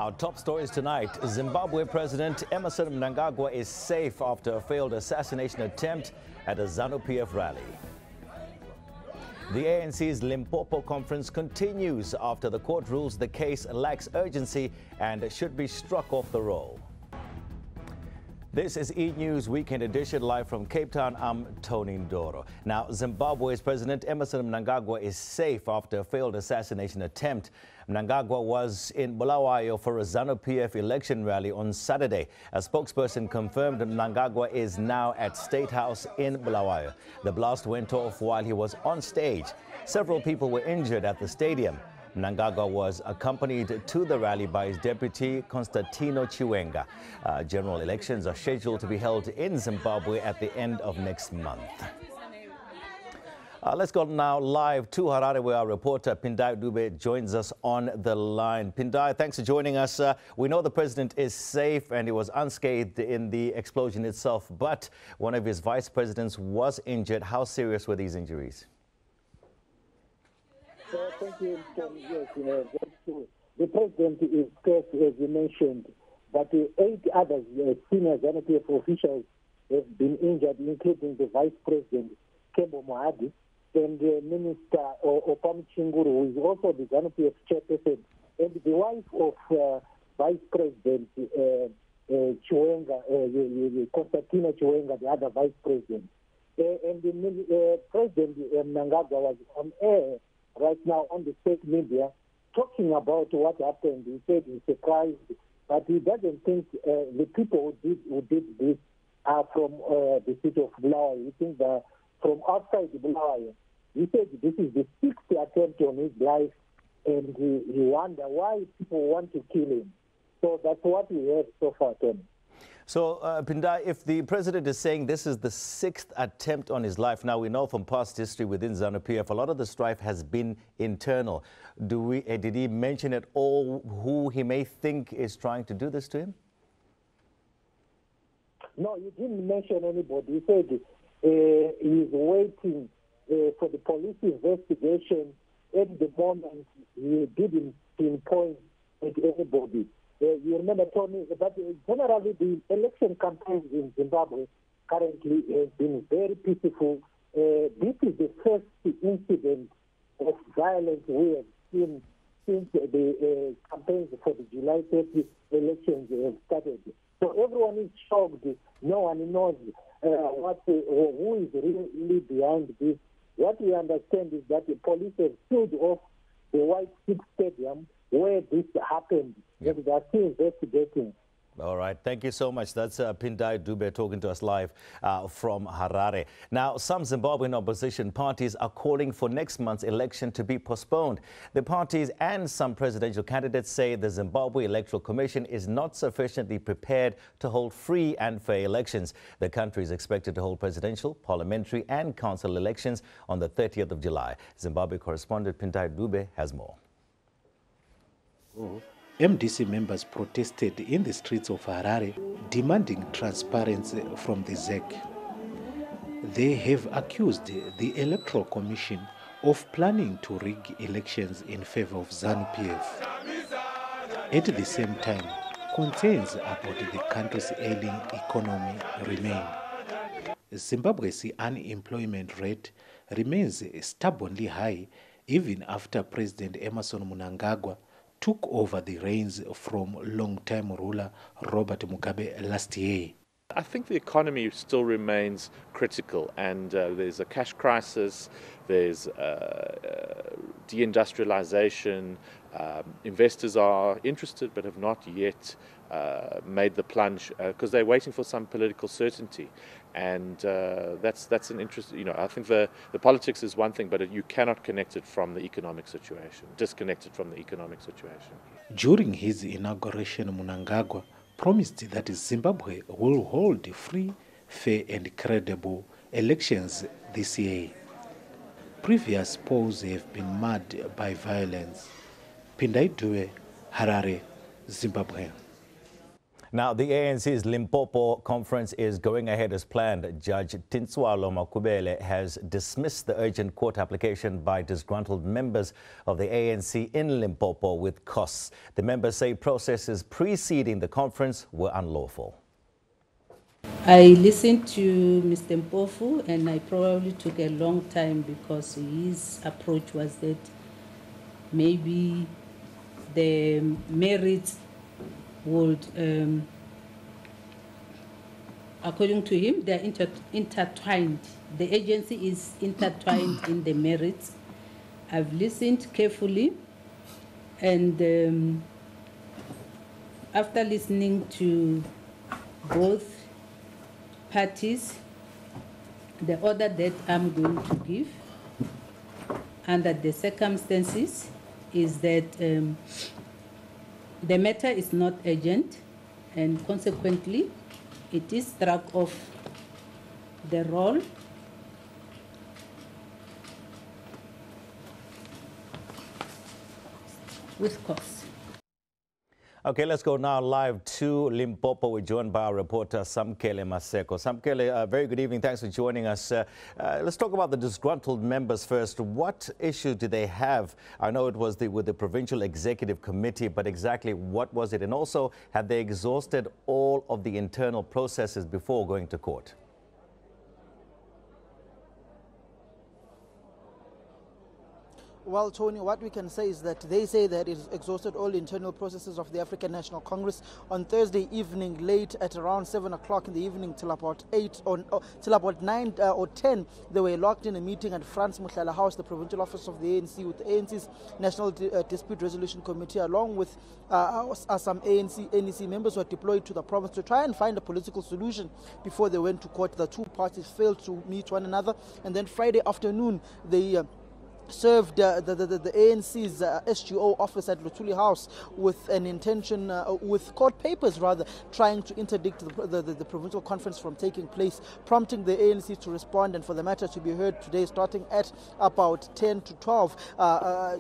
Our top stories tonight. Zimbabwe President Emmerson Mnangagwa is safe after a failed assassination attempt at a ZANU-PF rally. The ANC's Limpopo conference continues after the court rules the case lacks urgency and should be struck off the roll. This is eNews Weekend Edition, live from Cape Town. I'm Tony Ndoro. Now, Zimbabwe's President Emmerson Mnangagwa is safe after a failed assassination attempt. Mnangagwa was in Bulawayo for a ZANU-PF election rally on Saturday. A spokesperson confirmed Mnangagwa is now at State House in Bulawayo. The blast went off while he was on stage. Several people were injured at the stadium. Mnangagwa was accompanied to the rally by his deputy, Constantino Chiwenga. General elections are scheduled to be held in Zimbabwe at the end of next month. Let's go now live to Harare, where our reporter Pindai Dube joins us on the line. Pindai, thanks for joining us. We know the president is safe and he was unscathed in the explosion itself, but one of his vice presidents was injured. How serious were these injuries? Thank you, Tom. Yes, the president is scarce, as you mentioned, but 8 other senior ZANU-PF officials have been injured, including the vice president, Kembo Mohadi, and Minister Opam Chinguru, who is also the ZANU-PF chairperson, and the wife of Vice President Chiwenga, Constantino Chiwenga, the other vice president. And the President Mnangagwa was on air right now on the state media talking about what happened. He said he's surprised, but he doesn't think the people who did this are from the city of Bulawayo. He thinks they're from outside Bulawayo. He said this is the 6th attempt on his life, and he wonders why people want to kill him. So that's what we heard so far, Tony. So, Pindai, if the president is saying this is the 6th attempt on his life, now we know from past history within ZANU-PF, a lot of the strife has been internal. Did he mention at all who he may think is trying to do this to him? No, he didn't mention anybody. He said he's waiting for the police investigation. At the moment, he didn't pinpoint at anybody. You remember, Tony, but generally the election campaigns in Zimbabwe currently has been very peaceful. This is the first incident of violence we have seen since the campaigns for the July 30 elections have started. So everyone is shocked. No one knows who is really behind this. What we understand is that the police have sealed off the White Stick Stadium where this happened. Yep. They are still investigating. All right. Thank you so much. That's Pindai Dube talking to us live from Harare. Now, some Zimbabwean opposition parties are calling for next month's election to be postponed. The parties and some presidential candidates say the Zimbabwe Electoral Commission is not sufficiently prepared to hold free and fair elections. The country is expected to hold presidential, parliamentary and council elections on the 30th of July. Zimbabwe correspondent Pindai Dube has more. MDC members protested in the streets of Harare, demanding transparency from the ZEC. They have accused the Electoral Commission of planning to rig elections in favor of ZANU-PF. At the same time, concerns about the country's ailing economy remain. Zimbabwe's unemployment rate remains stubbornly high even after President Emmerson Mnangagwa took over the reins from long-time ruler Robert Mugabe last year. I think the economy still remains critical, and there's a cash crisis, there's deindustrialization. Investors are interested but have not yet made the plunge because they're waiting for some political certainty. And that's an interest. You know, I think the politics is one thing, but you cannot connect it from the economic situation, disconnect it from the economic situation. During his inauguration, Mnangagwa promised that Zimbabwe will hold free, fair and credible elections this year. Previous polls have been marred by violence. Pindai Dube, Harare, Zimbabwe. Now, the ANC's Limpopo conference is going ahead as planned. Judge Tinswalo Makubele has dismissed the urgent court application by disgruntled members of the ANC in Limpopo with costs. The members say processes preceding the conference were unlawful. I listened to Mr. Mpofu and I probably took a long time because his approach was that maybe the merits would, according to him, they are intertwined. The agency is intertwined in the merits. I've listened carefully, and after listening to both parties, the order that I'm going to give under the circumstances is that the matter is not urgent, and consequently it is struck off the roll with costs. Okay, let's go now live to Limpopo. We're joined by our reporter Samkele Maseko. Samkele, very good evening. Thanks for joining us. Let's talk about the disgruntled members first. What issue do they have? I know it was with the Provincial Executive Committee, but exactly what was it? And also, have they exhausted all of the internal processes before going to court? Well, Tony, what we can say is that they say that it exhausted all internal processes of the African National Congress on Thursday evening, late at around 7 o'clock in the evening till about 9 or 10. They were locked in a meeting at Franz Muhlala House, the provincial office of the ANC, with the ANC's National Dispute Resolution Committee, along with some NEC members who were deployed to the province to try and find a political solution before they went to court. The two parties failed to meet one another, and then Friday afternoon, they served the ANC's SGO office at Luthuli House with an intention, with court papers rather, trying to interdict the provincial conference from taking place, prompting the ANC to respond and for the matter to be heard today starting at about 10 to 12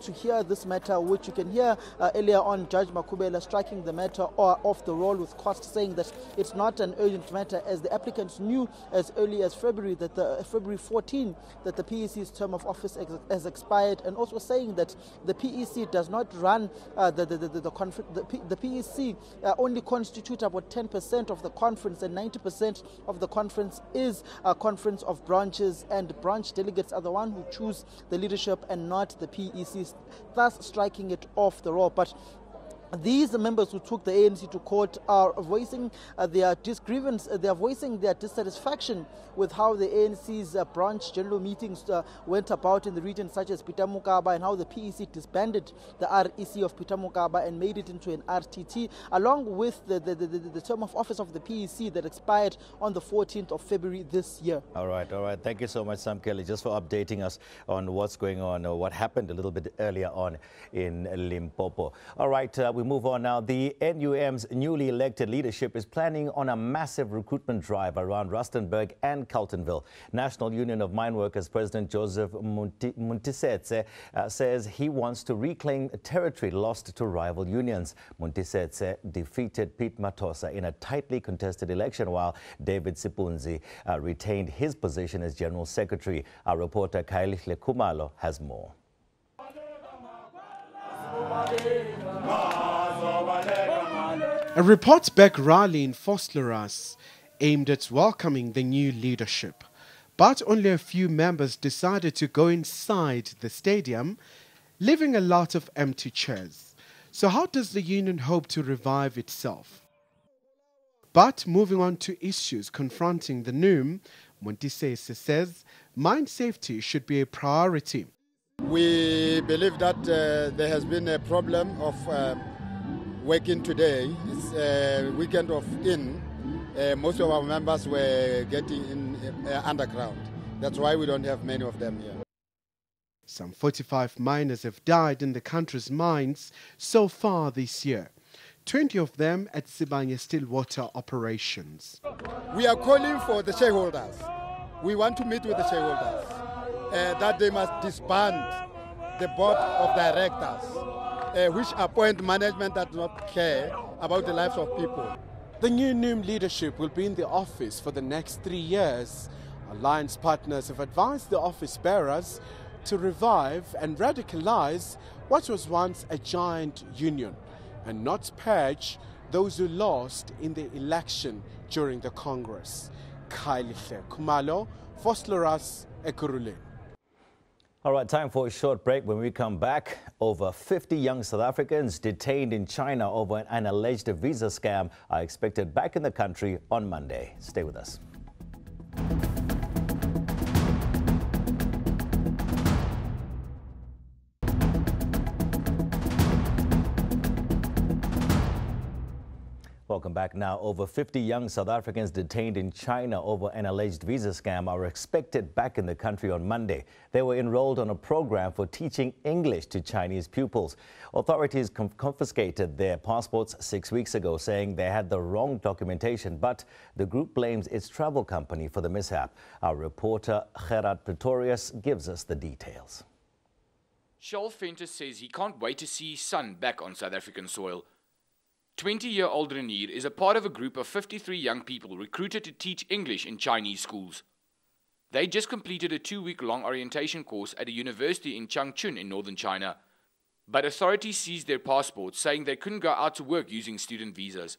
to hear this matter, which you can hear earlier on Judge Makubele striking the matter off the roll with cost, saying that it's not an urgent matter, as the applicants knew as early as February, that February 14, that the PEC's term of office has expired, and also saying that the PEC does not run the conference. The PEC only constitutes about 10% of the conference, and 90% of the conference is a conference of branches, and branch delegates are the one who choose the leadership and not the PEC, thus striking it off the roll. But these members who took the ANC to court are voicing their disgrievance. They are voicing their dissatisfaction with how the ANC's branch general meetings went about in the region, such as Pitamukaba, and how the PEC disbanded the REC of Pitamukaba and made it into an RTT, along with the term of office of the PEC that expired on the 14th of February this year. All right. Thank you so much, Sam Kelly, just for updating us on what's going on, or what happened a little bit earlier on in Limpopo. All right. We move on now. The NUM's newly elected leadership is planning on a massive recruitment drive around Rustenburg and Carltonville. National Union of Mine Workers President Joseph Muntisetse says he wants to reclaim territory lost to rival unions. Muntisetse defeated Pete Matosa in a tightly contested election, while David Sipunzi retained his position as General Secretary. Our reporter Kailihle Kumalo has more. A reports-back rally in Vosloorus aimed at welcoming the new leadership. But only a few members decided to go inside the stadium, leaving a lot of empty chairs. So how does the union hope to revive itself? But moving on to issues confronting the NUM, Muntisetse says mine safety should be a priority. We believe that there has been a problem of working today. It's a weekend of most of our members were getting in underground. That's why we don't have many of them here. Some 45 miners have died in the country's mines so far this year. 20 of them at Sibanye Stillwater operations. We are calling for the shareholders. We want to meet with the shareholders that they must disband the board of directors, which appoint management that does not care about the lives of people. The new NUM leadership will be in the office for the next 3 years. Alliance partners have advised the office bearers to revive and radicalize what was once a giant union and not purge those who lost in the election during the Congress. Kylie Kumalo, Fosleras, Ekuruleni. All right, time for a short break. When we come back, over 50 young South Africans detained in China over an alleged visa scam are expected back in the country on Monday. Stay with us. Welcome back. Now, over 50 young South Africans detained in China over an alleged visa scam are expected back in the country on Monday. They were enrolled on a program for teaching English to Chinese pupils. Authorities confiscated their passports 6 weeks ago, saying they had the wrong documentation, but the group blames its travel company for the mishap. Our reporter Gerard Pretorius gives us the details. Charles Venter says he can't wait to see his son back on South African soil. 20-year-old Renier is a part of a group of 53 young people recruited to teach English in Chinese schools. They just completed a 2-week-long orientation course at a university in Changchun in northern China. But authorities seized their passports, saying they couldn't go out to work using student visas.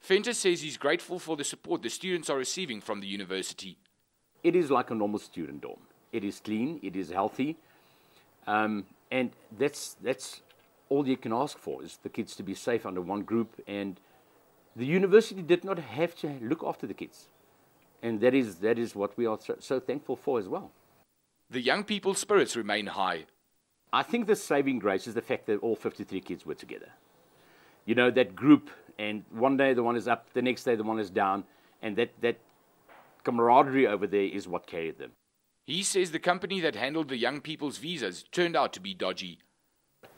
Venter says he's grateful for the support the students are receiving from the university. It is like a normal student dorm. It is clean, it is healthy, and that's all you can ask for, is the kids to be safe under one group, and the university did not have to look after the kids. And that is what we are so thankful for as well. The young people's spirits remain high. I think the saving grace is the fact that all 53 kids were together. You know, that group, and one day the one is up, the next day the one is down, and that camaraderie over there is what carried them. He says the company that handled the young people's visas turned out to be dodgy.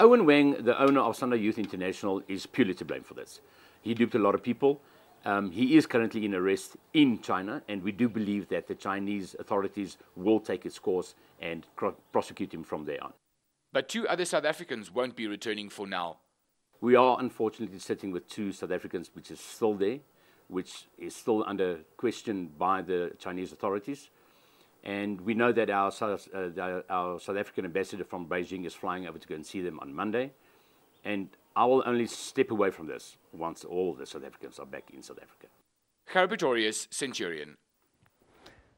Owen Wang, the owner of Sunday Youth International, is purely to blame for this. He duped a lot of people. He is currently in arrest in China, and we do believe that the Chinese authorities will take its course and prosecute him from there on. But 2 other South Africans won't be returning for now. We are unfortunately sitting with 2 South Africans, which is still there, which is still under question by the Chinese authorities. And we know that our South African ambassador from Beijing is flying over to go and see them on Monday. And I will only step away from this once all the South Africans are back in South Africa. Gerard Pretorius, Centurion.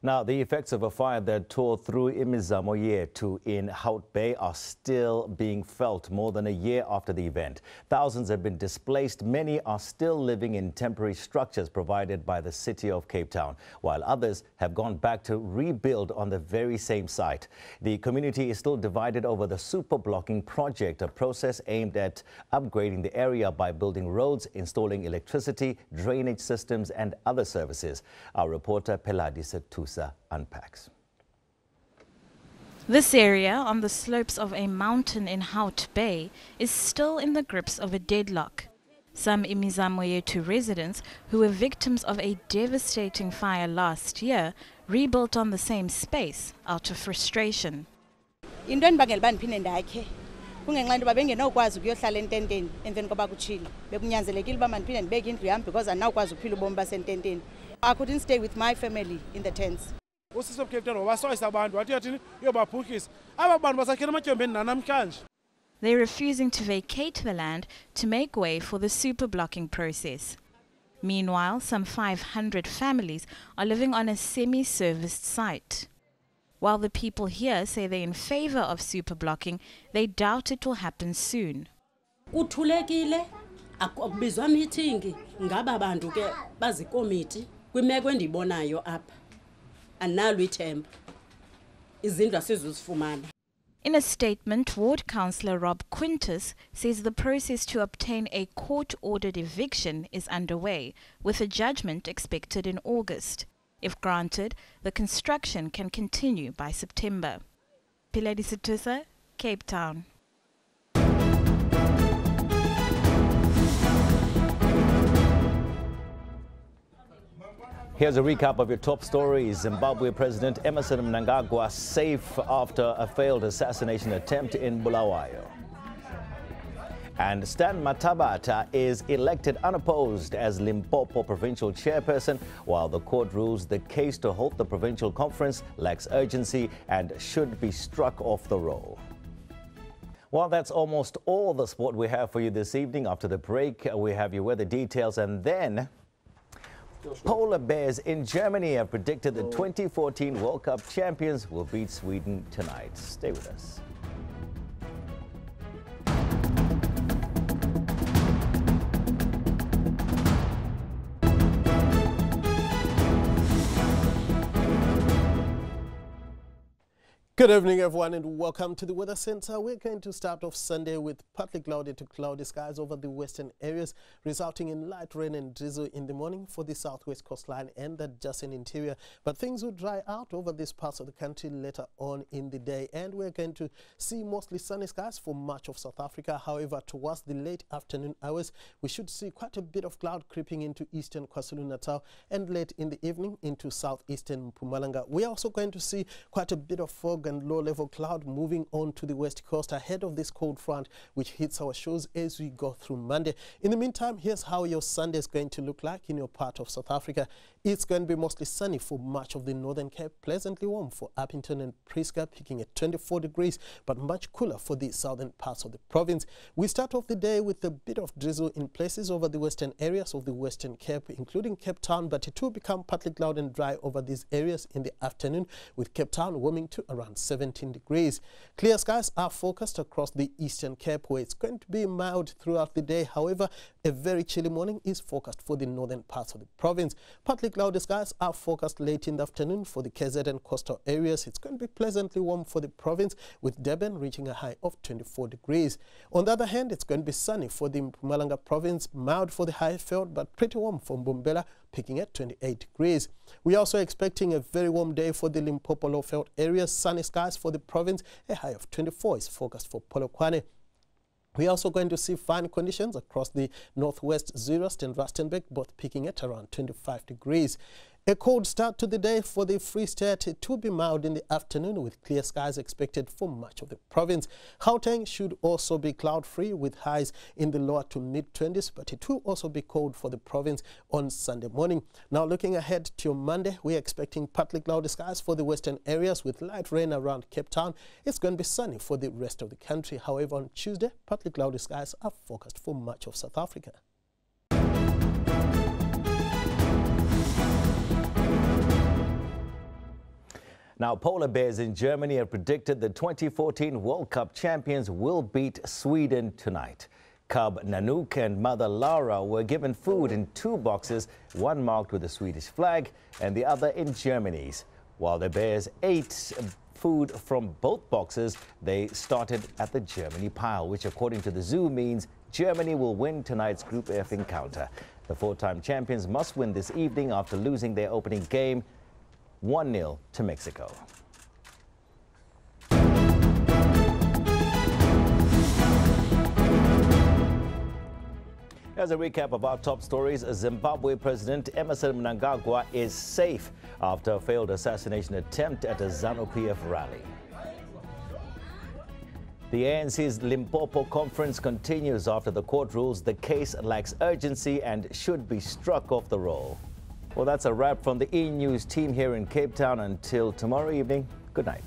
Now, the effects of a fire that tore through Imizamo Yethu in Hout Bay are still being felt more than a year after the event. Thousands have been displaced. Many are still living in temporary structures provided by the city of Cape Town, while others have gone back to rebuild on the very same site. The community is still divided over the super blocking project, a process aimed at upgrading the area by building roads, installing electricity, drainage systems and other services. Our reporter Peladi Setusa unpacks. This area on the slopes of a mountain in Hout Bay is still in the grips of a deadlock. Some Imizamo Yethu residents who were victims of a devastating fire last year rebuilt on the same space out of frustration. Into endibangela uba ndiphinde ndakhe kungenxa into uba bengenawukwazi ukuyohlala ententeni emveni koba kutshile. Bekunyanzelekile uba mandiphinde ndibeke indlu yam because andinawukwazi ukuphila ubomi basententeni. I couldn't stay with my family in the tents. They're refusing to vacate the land to make way for the super blocking process. Meanwhile, some 500 families are living on a semi-serviced site. While the people here say they're in favor of super blocking, they doubt it will happen soon. Uthulekile akubizwa meeting ngaba bantu ke bazikomiti kwimeko endibonayo apha analo ithemba izindlu asizuzifumana. In a statement, Ward Councillor Rob Quintus says the process to obtain a court-ordered eviction is underway, with a judgment expected in August. If granted, the construction can continue by September. Piladi Situsa, Cape Town. Here's a recap of your top stories. Zimbabwe President Emmerson Mnangagwa safe after a failed assassination attempt in Bulawayo. And Stan Mathabata is elected unopposed as Limpopo provincial chairperson, while the court rules the case to hold the provincial conference lacks urgency and should be struck off the roll. Well, that's almost all the sport we have for you this evening. After the break, we have your weather details, and then polar bears in Germany have predicted the 2014 World Cup champions will beat Sweden tonight. Stay with us. Good evening, everyone, and welcome to the Weather Center. We're going to start off Sunday with partly cloudy to cloudy skies over the western areas, resulting in light rain and drizzle in the morning for the southwest coastline and the adjacent interior. But things will dry out over these parts of the country later on in the day, and we're going to see mostly sunny skies for much of South Africa. However, towards the late afternoon hours, we should see quite a bit of cloud creeping into eastern KwaZulu-Natal and late in the evening into southeastern Mpumalanga. We're also going to see quite a bit of fog and low-level cloud moving on to the west coast ahead of this cold front which hits our shores as we go through Monday. In the meantime, here's how your Sunday is going to look like in your part of South Africa. It's going to be mostly sunny for much of the Northern Cape, pleasantly warm for Upington and Prieska, peaking at 24 degrees, but much cooler for the southern parts of the province. We start off the day with a bit of drizzle in places over the western areas of the Western Cape, including Cape Town, but it will become partly cloudy and dry over these areas in the afternoon, with Cape Town warming to around 17 degrees. Clear skies are forecast across the Eastern Cape, where it's going to be mild throughout the day. However, a very chilly morning is forecast for the northern parts of the province. Partly cloudy skies are forecast late in the afternoon for the KZN coastal areas. It's going to be pleasantly warm for the province, with Durban reaching a high of 24 degrees. On the other hand, it's going to be sunny for the Mpumalanga province, mild for the Highveld, but pretty warm for Mbombela, peaking at 28 degrees. We're also expecting a very warm day for the Limpopo Lowveld areas. Sunny skies for the province. A high of 24 is forecast for Polokwane. We're also going to see fine conditions across the northwest Zeerust and Rustenburg, both peaking at around 25 degrees. A cold start to the day for the Free State. It will be mild in the afternoon with clear skies expected for much of the province. Gauteng should also be cloud-free with highs in the lower to mid-20s, but it will also be cold for the province on Sunday morning. Now, looking ahead to Monday, we're expecting partly cloudy skies for the western areas with light rain around Cape Town. It's going to be sunny for the rest of the country. However, on Tuesday, partly cloudy skies are forecast for much of South Africa. Now, polar bears in Germany have predicted the 2014 World Cup champions will beat Sweden tonight. Cub Nanook and mother Laura were given food in 2 boxes, one marked with the Swedish flag and the other in Germany's. While the bears ate food from both boxes, they started at the Germany pile, which according to the zoo means Germany will win tonight's Group F encounter. The 4-time champions must win this evening after losing their opening game 1-0 to Mexico. As a recap of our top stories, Zimbabwe President Emmerson Mnangagwa is safe after a failed assassination attempt at a ZANU-PF rally. The ANC's Limpopo conference continues after the court rules the case lacks urgency and should be struck off the roll. Well, that's a wrap from the eNews team here in Cape Town. Until tomorrow evening, good night.